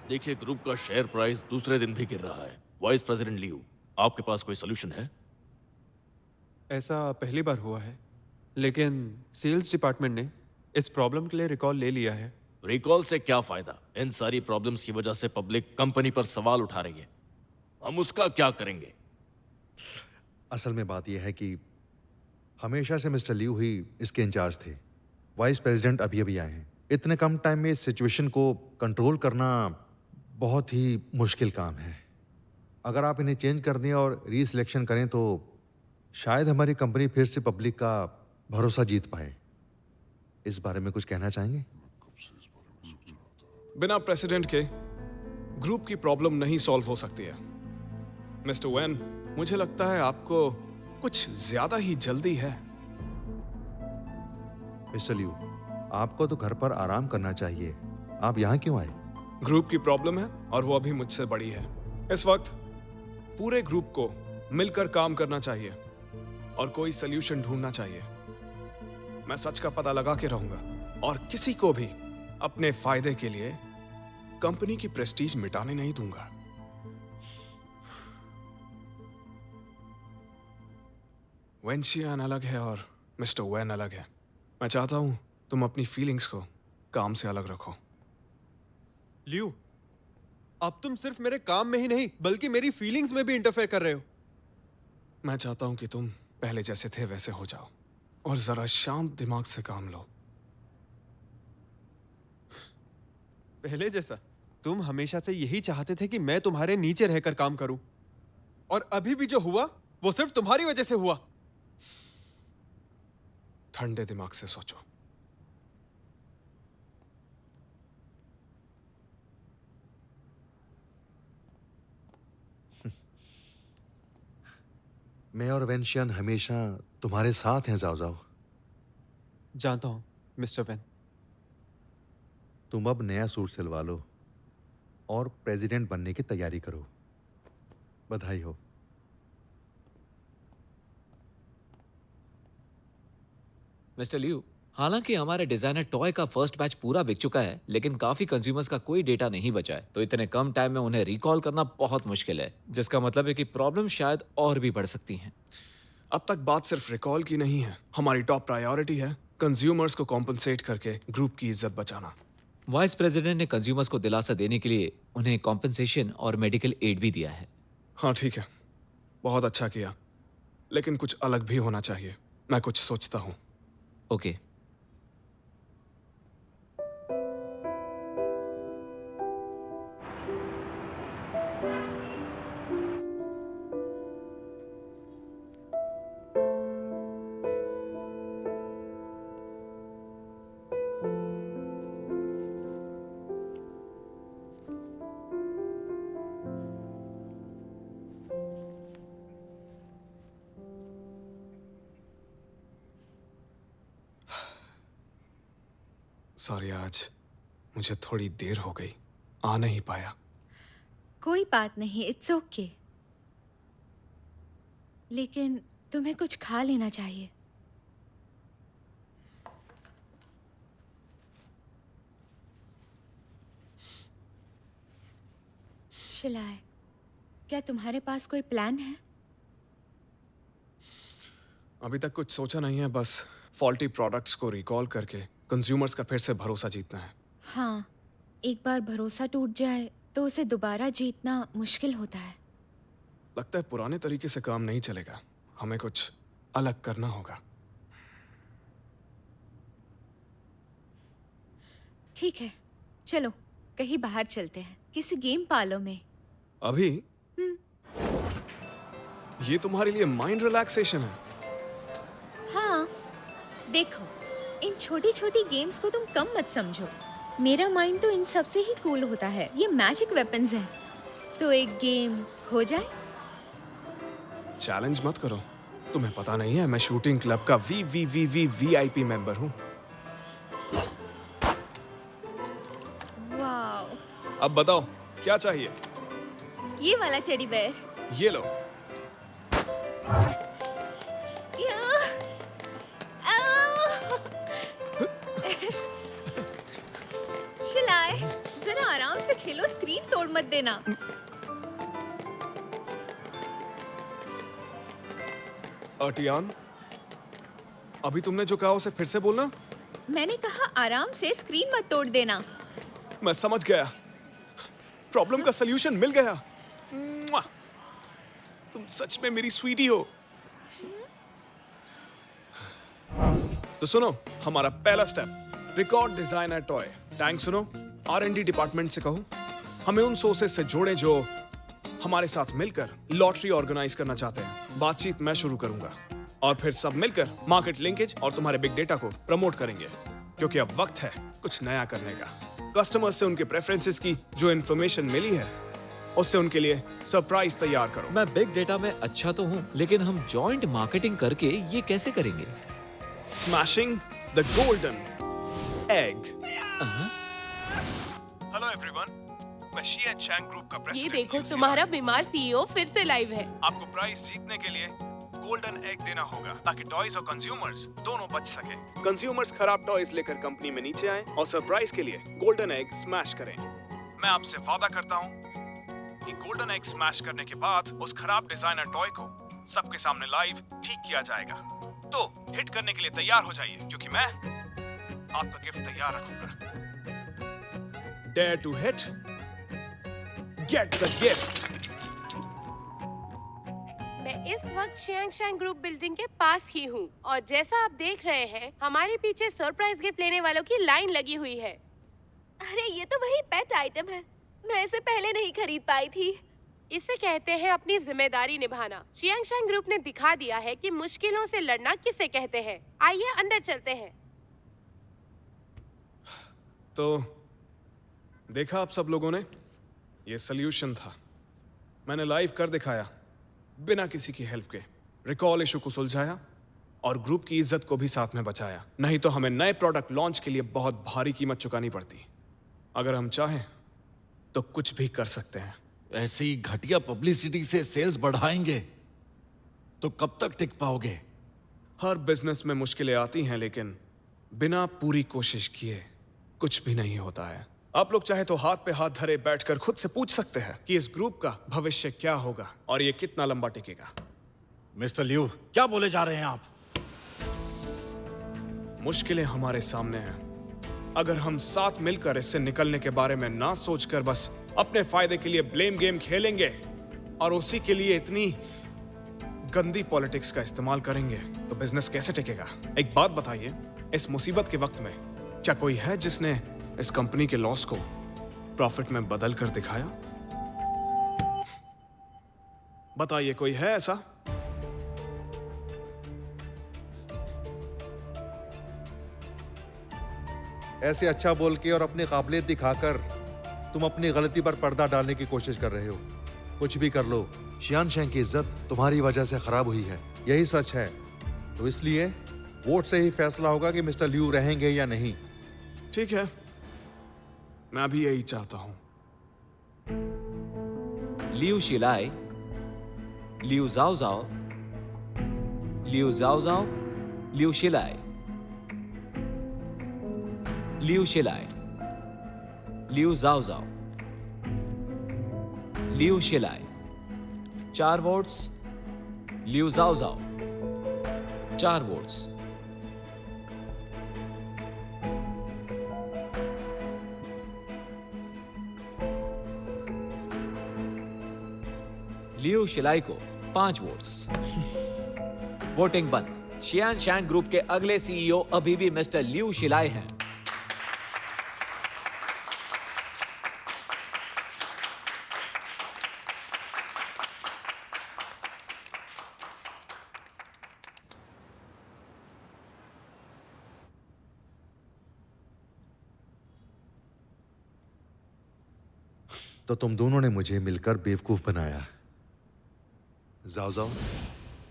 देखिए, ग्रुप का share price दूसरे दिन भी गिर रहा है। वाइस प्रेसिडेंट लियू, आपके पास कोई सोल्यूशन है? ऐसा पहली बार हुआ है, लेकिन सेल्स डिपार्टमेंट ने इस प्रॉब्लम के लिए रिकॉल ले लिया है। रिकॉल से क्या फायदा? इन सारी प्रॉब्लम्स की वजह से पब्लिक कंपनी पर सवाल उठा रही है। हम उसका क्या करेंगे? असल में बात यह है कि हमेशा से मिस्टर लियू ही इसके इंचार्ज थे। वाइस प्रेसिडेंट अभी अभी आए हैं। इतने कम टाइम में इस सिचुएशन को कंट्रोल करना बहुत ही मुश्किल काम है। अगर आप इन्हें चेंज कर दें और रीसिलेक्शन करें तो शायद हमारी कंपनी फिर से पब्लिक का भरोसा जीत पाए। इस बारे में कुछ कहना चाहेंगे? बिना प्रेसिडेंट के ग्रुप की प्रॉब्लम नहीं सॉल्व हो सकती है। मिस्टर वैन, मुझे लगता है आपको कुछ ज्यादा ही जल्दी है। मिस्टर लियू, आपको तो घर पर आराम करना चाहिए। आप यहाँ क्यों आए? ग्रुप की प्रॉब्लम है और वो अभी मुझसे बड़ी है। इस वक्त पूरे ग्रुप को मिलकर काम करना चाहिए और कोई सल्यूशन ढूंढना चाहिए। मैं सच का पता लगा के रहूंगा और किसी को भी अपने फायदे के लिए कंपनी की प्रेस्टीज मिटाने नहीं दूंगा। वेंशियान अलग है और मिस्टर वैन अलग है। मैं चाहता हूं तुम अपनी फीलिंग्स को काम से अलग रखो। लियू, अब तुम सिर्फ मेरे काम में ही नहीं बल्कि मेरी फीलिंग्स में भी इंटरफेयर कर रहे हो। मैं चाहता हूं कि तुम पहले जैसे थे वैसे हो जाओ और जरा शांत दिमाग से काम लो। पहले जैसा? तुम हमेशा से यही चाहते थे कि मैं तुम्हारे नीचे रहकर काम करूं, और अभी भी जो हुआ वो सिर्फ तुम्हारी वजह से हुआ। ठंडे दिमाग से सोचो। मैं और वेंशियन हमेशा तुम्हारे साथ हैं, जाओ जाओ। जानता हूं मिस्टर वैन। तुम अब नया सूट सिलवा लो और प्रेसिडेंट बनने की तैयारी करो। बधाई हो। मिस्टर लियू, हालांकि हमारे डिजाइनर टॉय का फर्स्ट बैच पूरा बिक चुका है, लेकिन काफी कंज्यूमर्स का कोई डेटा नहीं बचा है, तो इतने कम टाइम में उन्हें रिकॉल करना बहुत मुश्किल है, जिसका मतलब है कि प्रॉब्लम शायद और भी बढ़ सकती हैं। अब तक बात सिर्फ रिकॉल की नहीं है। हमारी टॉप प्रायोरिटी है कंज्यूमर्स को कॉम्पनसेट करके ग्रुप की इज्जत बचाना। वाइस प्रेसिडेंट ने कंज्यूमर्स को दिलासा देने के लिए उन्हें कॉम्पनसेशन और मेडिकल एड भी दिया है। हाँ ठीक है, बहुत अच्छा किया, लेकिन कुछ अलग भी होना चाहिए। मैं कुछ सोचता हूँ। ओके। सॉरी, आज मुझे थोड़ी देर हो गई, आ नहीं पाया। कोई बात नहीं, इट्स ओके। लेकिन तुम्हें कुछ खा लेना चाहिए। शिलाय, क्या तुम्हारे पास कोई प्लान है? अभी तक कुछ सोचा नहीं है, बस फॉल्टी प्रोडक्ट्स को रिकॉल करके कंज्यूमर्स का फिर से भरोसा जीतना है। हाँ, एक बार भरोसा टूट जाए तो उसे दोबारा जीतना मुश्किल होता है। लगता है पुराने तरीके से काम नहीं चलेगा, हमें कुछ अलग करना होगा। ठीक है, चलो कहीं बाहर चलते हैं, किसी गेम पार्लर में। अभी? ये तुम्हारे लिए माइंड रिलैक्सेशन है। हाँ, देखो, इन छोटी छोटी गेम्स को तुम कम मत समझो। मेरा माइंड तो इन सब से ही कूल होता है। ये मैजिक वेपन्स हैं। तो एक गेम हो जाए? चैलेंज मत करो। तुम्हें पता नहीं है, मैं शूटिंग क्लब का VIP मेंबर हूँ। वाओ, अब बताओ क्या चाहिए? ये वाला टेडी बेयर। ये लो। शिलाय, जरा आराम से खेलो, स्क्रीन तोड़ मत देना। अर्टियान, अभी तुमने जो कहा उसे फिर से बोलना। मैंने कहा आराम से स्क्रीन मत तोड़ देना। मैं समझ गया, प्रॉब्लम का सलूशन मिल गया। मुआ! तुम सच में मेरी स्वीटी हो। तो सुनो, हमारा पहला step, record designer toy tank. सुनो, R&D डिपार्टमेंट से कहो हमें उन सोर्सेस से जोड़े जो हमारे साथ मिलकर लॉटरी ऑर्गेनाइज करना चाहते हैं। बातचीत मैं शुरू करूंगा और फिर सब मिलकर मार्केट लिंकेज और तुम्हारे बिग डेटा को प्रमोट करेंगे, क्योंकि अब वक्त है कुछ नया करने का। कस्टमर्स से उनके प्रेफरेंसेस की जो इन्फॉर्मेशन मिली है उससे उनके लिए सरप्राइज तैयार करो। मैं बिग डेटा में अच्छा तो हूँ, लेकिन हम जॉइंट मार्केटिंग करके ये कैसे करेंगे? Smashing the golden egg. Hello everyone, मैं शियन चैंग ग्रुप का ये प्रेसिडेंट। देखो, तुम्हारा बीमार सीईओ फिर से लाइव है। आपको प्राइज जीतने के लिए गोल्डन एग देना होगा ताकि टॉयज और कंज्यूमर्स दोनों बच सके। कंज्यूमर्स खराब टॉयज लेकर कंपनी में नीचे आए और सरप्राइज के लिए गोल्डन एग स्मैश करें। मैं आपसे वादा करता हूँ कि गोल्डन एग स्मैश करने के बाद उस खराब डिजाइनर टॉय को सबके सामने लाइव ठीक किया जाएगा। तो हिट करने के लिए तैयार हो जाइए, क्योंकि मैं आपका गिफ्ट तैयार रखूंगा। Dare to hit, get the gift। मैं इस वक्त शियांग शैंग ग्रुप बिल्डिंग के पास ही हूँ और जैसा आप देख रहे हैं, हमारे पीछे सरप्राइज गिफ्ट लेने वालों की लाइन लगी हुई है। अरे ये तो वही पेट आइटम है, मैं इसे पहले नहीं खरीद पाई थी। इसे कहते हैं अपनी जिम्मेदारी निभाना। शियांग शैंग ग्रुप ने दिखा दिया है कि मुश्किलों से लड़ना किसे कहते हैं। आइए अंदर चलते हैं। तो देखा आप सब लोगों ने, ये सल्यूशन था। मैंने लाइव कर दिखाया बिना किसी की हेल्प के। रिकॉल इशू को सुलझाया और ग्रुप की इज्जत को भी साथ में बचाया। नहीं तो हमें नए प्रोडक्ट लॉन्च के लिए बहुत भारी कीमत चुकानी पड़ती। अगर हम चाहें तो कुछ भी कर सकते हैं। ऐसी घटिया पब्लिसिटी से सेल्स बढ़ाएंगे तो कब तक टिक पाओगे? हर बिजनेस में मुश्किलें आती हैं, लेकिन बिना पूरी कोशिश किए कुछ भी नहीं होता है। आप लोग चाहे तो हाथ पे हाथ धरे बैठकर खुद से पूछ सकते हैं कि इस ग्रुप का भविष्य क्या होगा और ये कितना लंबा टिकेगा। मिस्टर लियू, क्या बोले जा रहे हैं आप? मुश्किलें हमारे सामने हैं। अगर हम साथ मिलकर इससे निकलने के बारे में ना सोचकर बस अपने फायदे के लिए ब्लेम गेम खेलेंगे और उसी के लिए इतनी गंदी पॉलिटिक्स का इस्तेमाल करेंगे, तो बिजनेस कैसे टिकेगा? एक बात बताइए, इस मुसीबत के वक्त में क्या कोई है जिसने इस कंपनी के लॉस को प्रॉफिट में बदल कर दिखाया? बताइए, कोई है ऐसा? ऐसे अच्छा बोल के और अपनी काबिलियत दिखाकर तुम अपनी गलती पर पर्दा डालने की कोशिश कर रहे हो। कुछ भी कर लो, शियान शैंग की इज्जत तुम्हारी वजह से खराब हुई है, यही सच है। तो इसलिए वोट से ही फैसला होगा कि मिस्टर लियू रहेंगे या नहीं। ठीक है, मैं भी यही चाहता हूं। लियू शिलाई, लियू जाओ जाओ, लियू जाओ जाओ, Liu Shilai, Liu Shilai, Liu जाओ जाओ, लियू शिलाई। 4 वोट्स, लियू जाओ जाओ, 4 वोट्स। लियू शिलाई को 5 वोट्स। वोटिंग बंद। शियान शैंग ग्रुप के अगले सीईओ अभी भी मिस्टर लियू शिलाई हैं। तो तुम दोनों ने मुझे मिलकर बेवकूफ बनाया। जाओ जाओ,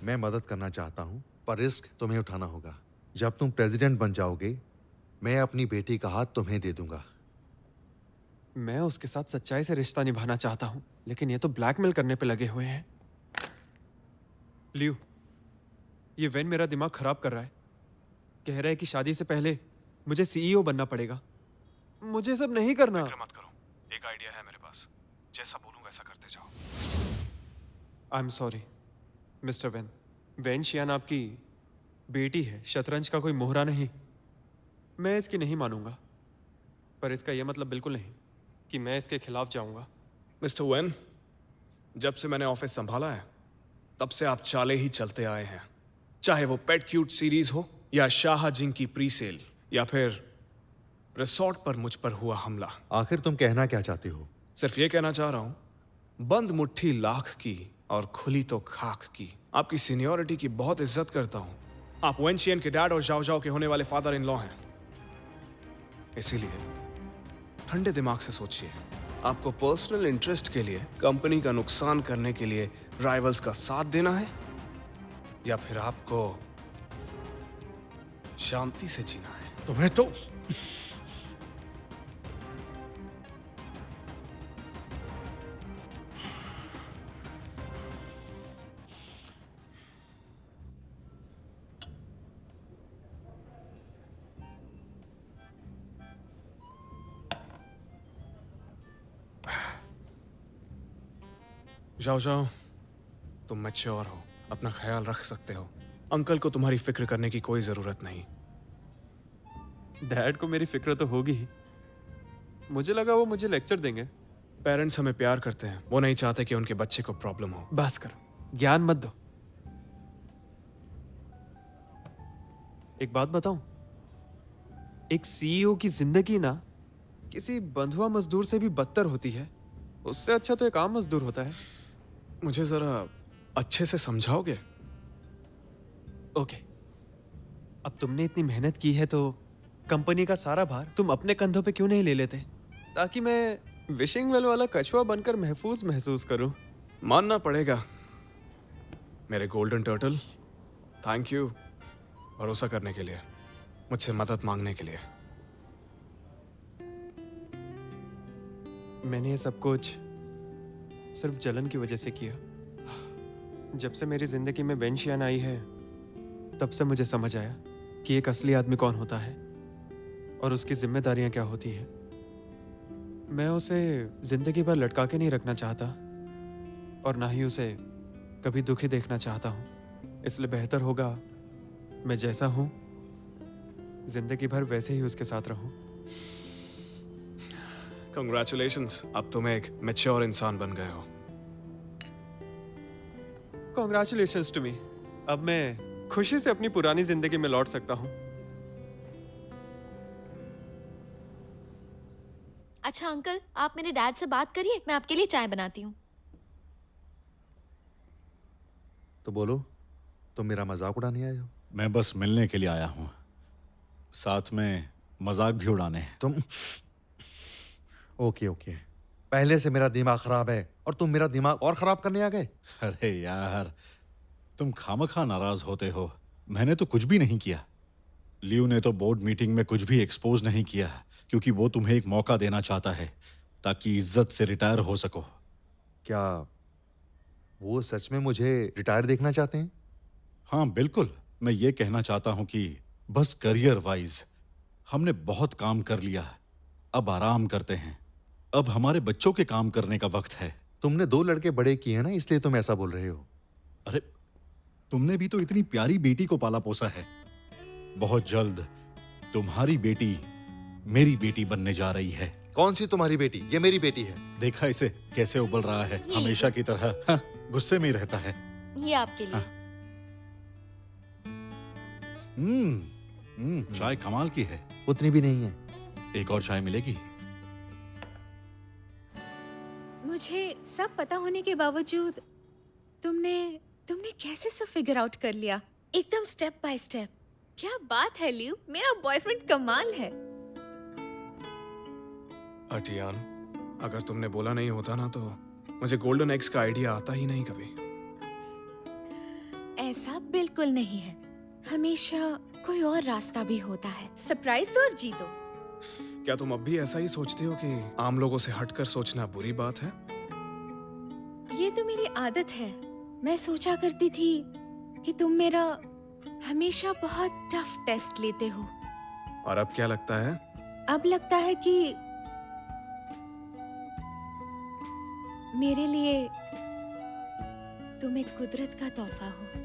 मैं मदद करना चाहता हूं, पर रिस्क तुम्हें उठाना होगा। जब तुम प्रेसिडेंट बन जाओगे, मैं अपनी बेटी का हाथ तुम्हें दे दूंगा। मैं उसके साथ सच्चाई से रिश्ता निभाना चाहता हूँ, लेकिन ये तो ब्लैकमेल करने पे लगे हुए हैं। लियू, ये वेन मेरा दिमाग खराब कर रहा है। कह रहा है कि शादी से पहले मुझे सीईओ बनना पड़ेगा। मुझे सब नहीं करना। फिक्र मत करो, एक आइडिया है मेरे पास, जैसा बोलूं वैसा करते जाओ। I am sorry mister Wen. Wen Xian आपकी बेटी है, शतरंज का कोई मोहरा नहीं। मैं इसकी नहीं मानूंगा, पर इसका यह मतलब बिल्कुल नहीं कि मैं इसके खिलाफ जाऊंगा। मिस्टर वेन, जब से मैंने ऑफिस संभाला है तब से आप चाले ही चलते आए हैं, चाहे वो पेट क्यूट सीरीज हो या शाहजिंग की प्री सेल या फिर रिसोर्ट पर मुझ पर हुआ हमला। आखिर तुम कहना क्या चाहते हो? सिर्फ ये कहना चाह रहा हूं, बंद मुट्ठी लाख की और खुली तो खाक की। आपकी सीनियरिटी की बहुत इज्जत करता हूं। आप वेंचियन के डैड और जाओ जाओ के होने वाले फादर इन लॉ हैं, इसीलिए ठंडे दिमाग से सोचिए। आपको पर्सनल इंटरेस्ट के लिए कंपनी का नुकसान करने के लिए राइवल्स का साथ देना है, या फिर आपको शांति से जीना है? तुम्हें तो जाओ जाओ, तुम मैच्योर हो, अपना ख्याल रख सकते हो। अंकल को तुम्हारी फिक्र करने की कोई जरूरत नहीं। डैड को मेरी फिक्र तो होगी ही। मुझे लगा वो मुझे लेक्चर देंगे। पेरेंट्स हमें प्यार करते हैं, वो नहीं चाहते कि उनके बच्चे को प्रॉब्लम हो। बस कर, ज्ञान मत दो। एक बात बताऊं, एक सीईओ की जिंदगी ना किसी बंधुआ मजदूर से भी बदतर होती है। उससे अच्छा तो एक आम मजदूर होता है। मुझे जरा अच्छे से समझाओगे? ओके, अब तुमने इतनी मेहनत की है तो कंपनी का सारा भार तुम अपने कंधों पे क्यों नहीं ले लेते, ताकि मैं विशिंग वेल वाला कछुआ बनकर महफूज महसूस करूं। मानना पड़ेगा मेरे गोल्डन टर्टल, थैंक यू भरोसा करने के लिए, मुझसे मदद मांगने के लिए। मैंने ये सब कुछ सिर्फ जलन की वजह से किया। जब से मेरी जिंदगी में वेंशियान आई है तब से मुझे समझ आया कि एक असली आदमी कौन होता है और उसकी जिम्मेदारियां क्या होती हैं। मैं उसे जिंदगी भर लटका के नहीं रखना चाहता और ना ही उसे कभी दुखी देखना चाहता हूं। इसलिए बेहतर होगा मैं जैसा हूं जिंदगी भर वैसे ही उसके साथ रहूं। कंग्रेचुलेशंस, अब तुम एक मैच्योर इंसान बन गए हो। Congratulations to me. अब मैं खुशी से अपनी पुरानी जिंदगी में लौट सकता हूं। अच्छा अंकल, आप मेरे डैड से बात करिए, मैं आपके लिए चाय बनाती हूँ। तो बोलो, तुम मेरा मजाक उड़ाने आए हो? मैं बस मिलने के लिए आया हूँ, साथ में मजाक भी उड़ाने हैं। तुम ओके ओके, पहले से मेरा दिमाग खराब है और तुम मेरा दिमाग और खराब करने आ गए। अरे यार, तुम खामखा नाराज होते हो। मैंने तो कुछ भी नहीं किया। लियो ने तो बोर्ड मीटिंग में कुछ भी एक्सपोज नहीं किया, क्योंकि वो तुम्हें एक मौका देना चाहता है ताकि इज्जत से रिटायर हो सको। क्या वो सच में मुझे रिटायर देखना चाहते हैं? हाँ बिल्कुल, मैं ये कहना चाहता हूँ कि बस करियर वाइज हमने बहुत काम कर लिया, अब आराम करते हैं। अब हमारे बच्चों के काम करने का वक्त है। तुमने 2 लड़के बड़े किए ना, इसलिए तुम ऐसा बोल रहे हो। अरे तुमने भी तो इतनी प्यारी बेटी को पाला पोसा है। बहुत जल्द तुम्हारी बेटी मेरी बेटी बनने जा रही है। कौन सी तुम्हारी बेटी? ये मेरी बेटी है। देखा इसे कैसे उबल रहा है, ये हमेशा की तरह। हाँ, गुस्से में ही रहता है। ये आपके लिए। चाय कमाल की है। उतनी भी नहीं है। एक और चाय मिलेगी? मुझे सब पता होने के बावजूद तुमने कैसे सब फिगर आउट कर लिया, एकदम स्टेप बाय स्टेप। क्या बात है लियो, मेरा बॉयफ्रेंड कमाल है। अटियान, अगर तुमने बोला नहीं होता ना तो मुझे गोल्डन एग्स का आइडिया आता ही नहीं कभी। ऐसा बिल्कुल नहीं है, हमेशा कोई और रास्ता भी होता है। सरप्राइज दो और जीतो। क्या तुम अब भी ऐसा ही सोचते हो कि आम लोगों से हटकर सोचना बुरी बात है? ये तो मेरी आदत है। मैं सोचा करती थी कि तुम मेरा हमेशा बहुत टफ टेस्ट लेते हो। और अब क्या लगता है? अब लगता है कि मेरे लिए तुम एक कुदरत का तोहफा हो।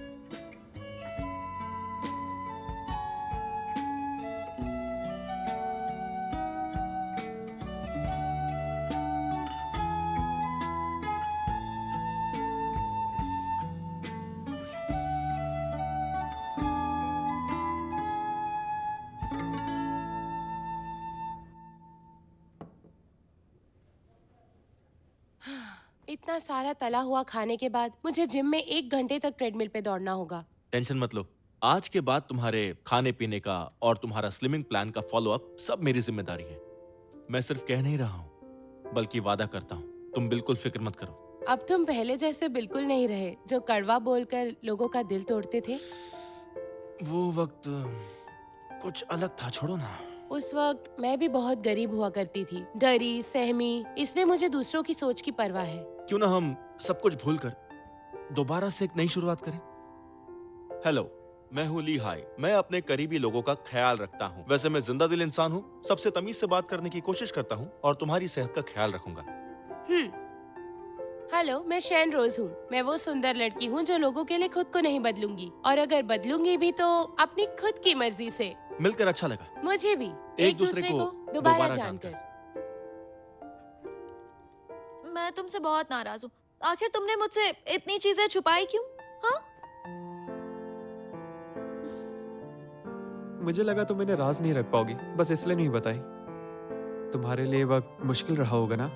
इतना सारा तला हुआ खाने के बाद मुझे जिम में 1 घंटे तक ट्रेडमिल पे दौड़ना होगा। टेंशन मत लो, आज के बाद तुम्हारे खाने पीने का और तुम्हारा स्लिमिंग प्लान का फॉलो अप सब मेरी जिम्मेदारी है। मैं सिर्फ कह नहीं रहा हूँ बल्कि वादा करता हूँ। तुम बिल्कुल फिक्र मत करो। अब तुम पहले जैसे बिल्कुल नहीं रहे जो कड़वा बोलकर लोगों का दिल तोड़ते थे। वो वक्त कुछ अलग था, छोड़ो ना। उस वक्त मैं भी बहुत गरीब हुआ करती थी, डरी सहमी, इसलिए मुझे दूसरों की सोच की परवाह है। क्यों ना हम सब कुछ भूलकर दोबारा से एक नई शुरुआत करें। हेलो, मैं हूँ ली हाई। मैं अपने करीबी लोगों का ख्याल रखता हूँ। वैसे मैं जिंदा दिल इंसान हूँ, सबसे तमीज से बात करने की कोशिश करता हूँ और तुम्हारी सेहत का ख्याल रखूंगा। हेलो, मैं शैन रोज हूँ। मैं वो सुंदर लड़की हूँ जो लोगों के लिए खुद को नहीं बदलूंगी, और अगर बदलूंगी भी तो अपनी खुद की मर्जी से। मिलकर अच्छा लगा। मुझे भी, एक दूसरे को दोबारा जानकर। मैं तुमसे बहुत नाराज हूँ। आखिर तुमने मुझसे इतनी चीजें छुपाई क्यों? हाँ? मुझे लगा तुम इन्हें राज नहीं रख पाओगी, बस इसलिए नहीं बताई। तुम्हारे लिए वक्त मुश्किल रहा होगा ना,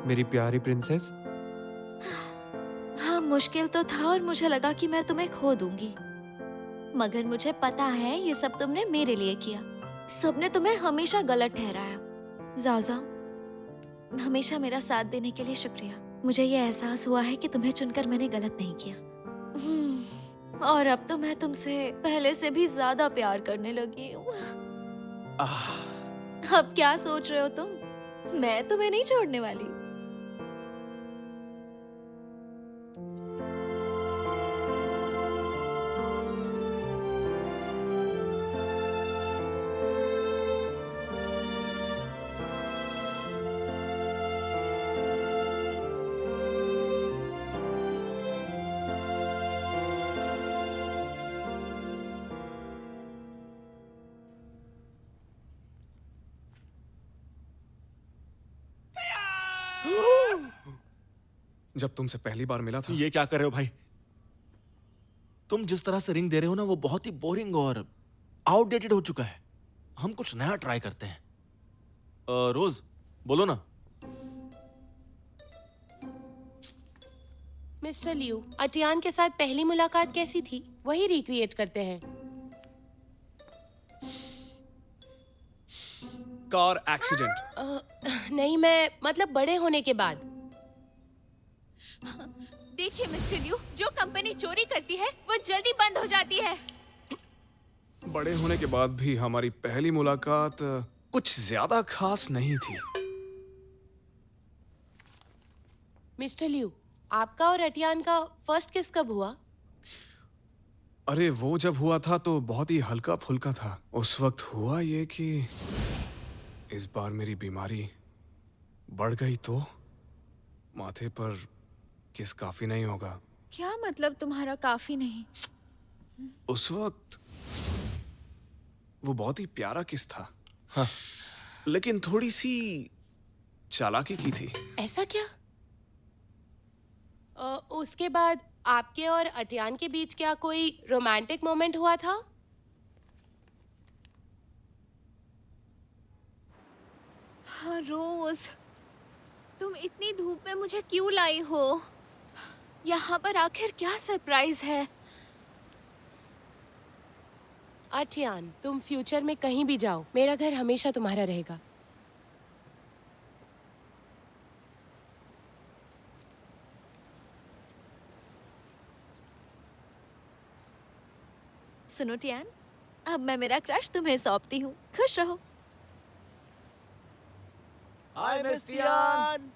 मेरी प्यारी प्रिंसेस? हाँ, मुश्किल तो था और मुझे लगा कि मैं तुम्हें खो दूंगी, मगर मुझे पता है ये सब तुमने मेरे लिए किया। सबने तुम्हें हमेशा गलत ठहराया। जाओ जाओ, हमेशा मेरा साथ देने के लिए शुक्रिया। मुझे ये एहसास हुआ है कि तुम्हें चुनकर मैंने गलत नहीं किया। और अब तो मैं तुमसे पहले से भी ज्यादा प्यार करने लगी हूँ। अब क्या सोच रहे हो तुम? मैं तुम्हें नहीं छोड़ने वाली। जब तुमसे पहली बार मिला था। ये क्या कर रहे हो भाई? तुम जिस तरह से रिंग दे रहे हो ना, वो बहुत ही बोरिंग और आउटडेटेड हो चुका है। हम कुछ नया ट्राई करते हैं। रोज बोलो ना। मिस्टर लियू, अटियान के साथ पहली मुलाकात कैसी थी, वही रिक्रिएट करते हैं। Car accident. नहीं, मैं मतलब बड़े होने के बाद। देखिए मिस्टर लियू, जो कंपनी चोरी करती है वो जल्दी बंद हो जाती है। बड़े होने के बाद भी हमारी पहली मुलाकात कुछ ज्यादा खास नहीं थी। मिस्टर लियू, आपका और अटियान का फर्स्ट किस कब हुआ? अरे वो जब हुआ था तो बहुत ही हल्का फुल्का था। उस वक्त हुआ ये कि इस बार मेरी बीमारी बढ़ गई तो माथे पर किस काफी नहीं होगा। क्या मतलब तुम्हारा काफी नहीं? उस वक्त वो बहुत ही प्यारा किस था। हाँ। लेकिन थोड़ी सी चालाकी की थी। ऐसा क्या? उसके बाद आपके और अटियान के बीच क्या कोई रोमांटिक मोमेंट हुआ था? हाँ, रोज तुम इतनी धूप में मुझे क्यों लाई हो? यहाँ पर आखिर क्या सरप्राइज है? अटियान, तुम फ्यूचर में कहीं भी जाओ, मेरा घर हमेशा तुम्हारा रहेगा। सुनो टियान, अब मैं मेरा क्रश तुम्हें सौंपती हूँ। खुश रहो। Hi miss Tian.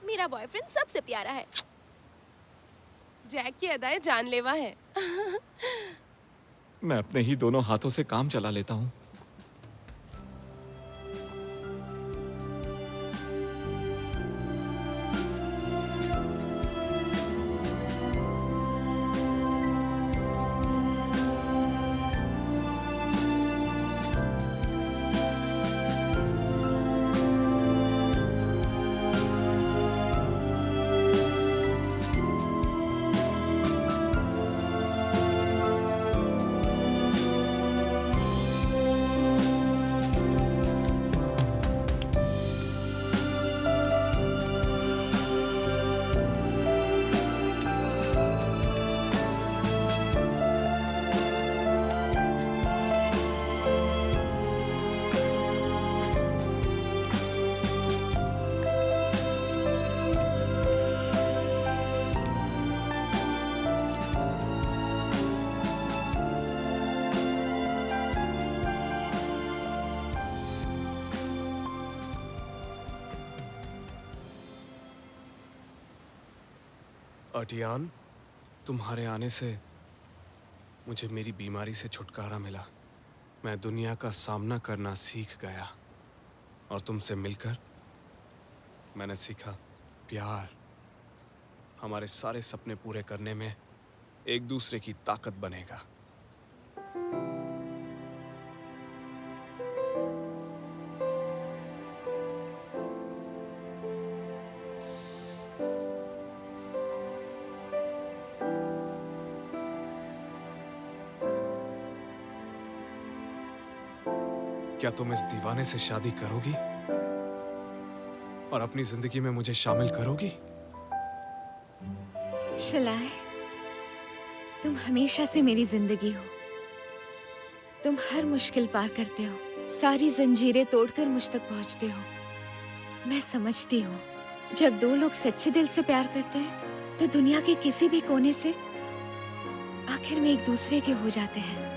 मेरा बॉयफ्रेंड सबसे प्यारा है। जैक की अदाएं जानलेवा है। मैं अपने ही दोनों हाथों से काम चला लेता हूँ। अर्टियान, तुम्हारे आने से मुझे मेरी बीमारी से छुटकारा मिला। मैं दुनिया का सामना करना सीख गया और तुमसे मिलकर मैंने सीखा प्यार हमारे सारे सपने पूरे करने में एक दूसरे की ताकत बनेगा। क्या तुम इस दीवाने से शादी करोगी और अपनी जिंदगी में मुझे शामिल करोगी? शलाय, तुम हमेशा से मेरी जिंदगी हो। तुम हर मुश्किल पार करते हो, सारी जंजीरें तोड़कर मुझ तक पहुंचते हो। मैं समझती हूँ, जब दो लोग सच्चे दिल से प्यार करते हैं तो दुनिया के किसी भी कोने से आखिर में एक दूसरे के हो जाते हैं।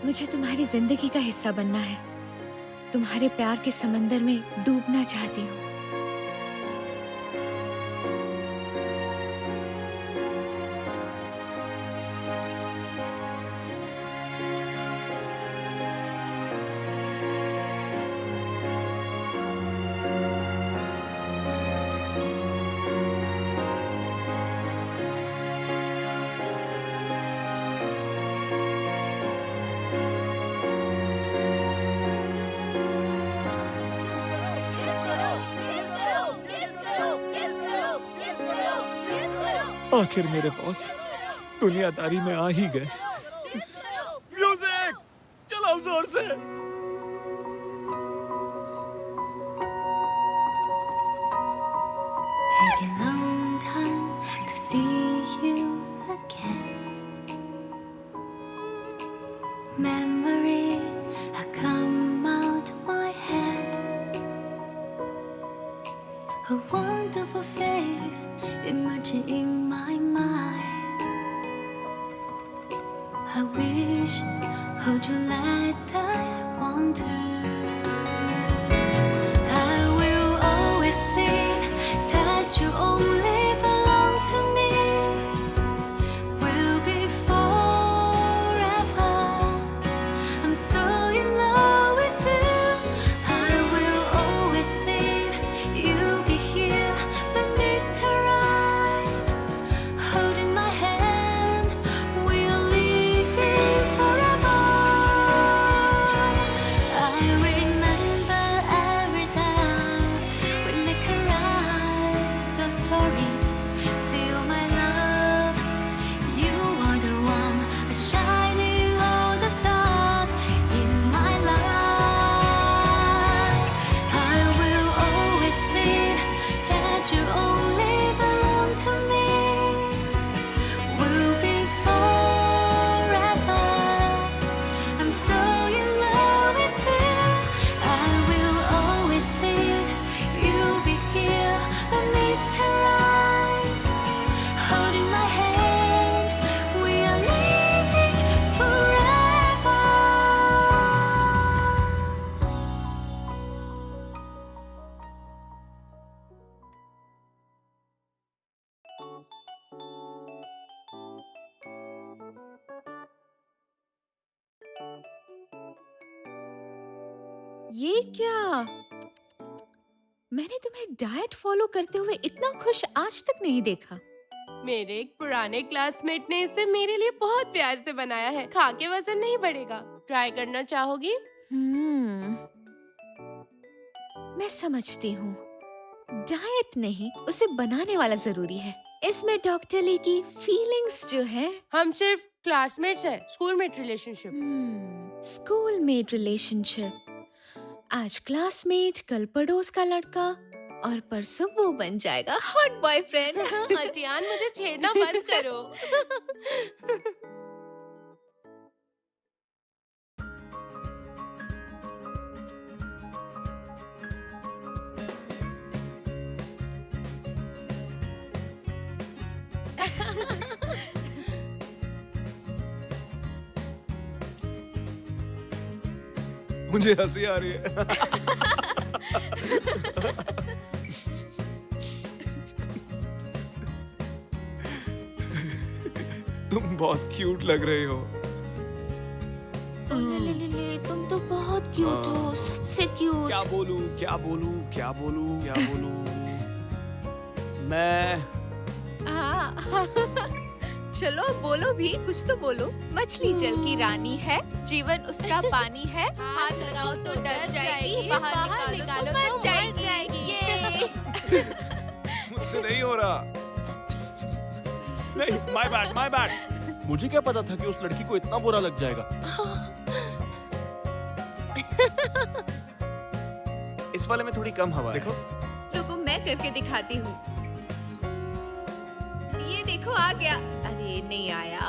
मुझे तुम्हारी जिंदगी का हिस्सा बनना है। तुम्हारे प्यार के समंदर में डूबना चाहती हूँ। आखिर मेरे बॉस दुनियादारी में आ ही गए। म्यूजिक चलाओ जोर से। Take a long time to see you again. Memory had come out my head. A wonderful face emerging in my mind. I wish hold you like I want to. I will always plead that you only belong to me. We'll be forever. I'm so in love with you. I will always plead you'll be here beneath the right, holding my hand. We'll live here forever. I ये क्या? मैंने तुम्हें diet follow करते हुए इतना खुश आज तक नहीं देखा। मेरे एक पुराने क्लासमेट ने इसे मेरे लिए बहुत प्यार से बनाया है। खा के वजन नहीं बढ़ेगा। ट्राई करना चाहोगी? मैं समझती हूँ। डाइट नहीं, उसे बनाने वाला जरूरी है। इसमें डॉक्टर ली की फीलिंग्स जो है। हम सिर्फ क्लासमेट्स हैं, स्कूलमेट रिलेशनशिप। Schoolmate relationship. आज क्लासमेट, कल पड़ोस का लड़का और परसों वो बन जाएगा हॉट बॉयफ्रेंड। अटियान, मुझे छेड़ना बंद करो। मुझे हंसी आ रही है। तुम बहुत क्यूट लग रही हो। ले, तुम तो बहुत क्यूट हो, सबसे क्यूट। क्या बोलूं, क्या बोलूं, क्या बोलूं, क्या बोलूं? मैं चलो बोलो भी, कुछ तो बोलो। मछली जल की रानी है, जीवन उसका पानी है। हाथ लगाओ तो डर जाएगी, बाहर निकालो तो मर जाएगी। ये मुझसे नहीं हो रहा। नहीं, माय बैड, माय बैड। मुझे क्या पता था कि उस लड़की को इतना बुरा लग जाएगा। इस वाले में थोड़ी कम हवा है। देखो, रुको मैं करके दिखाती हूँ। ये देखो आ गया। अरे नहीं आया,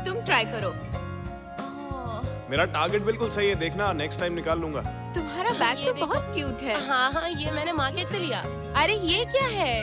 तुम ट्राई करो। मेरा टारगेट बिल्कुल सही है, देखना नेक्स्ट टाइम निकाल लूंगा। तुम्हारा बैग तो बहुत क्यूट है। हाँ हाँ, ये मैंने मार्केट से लिया। अरे ये क्या है?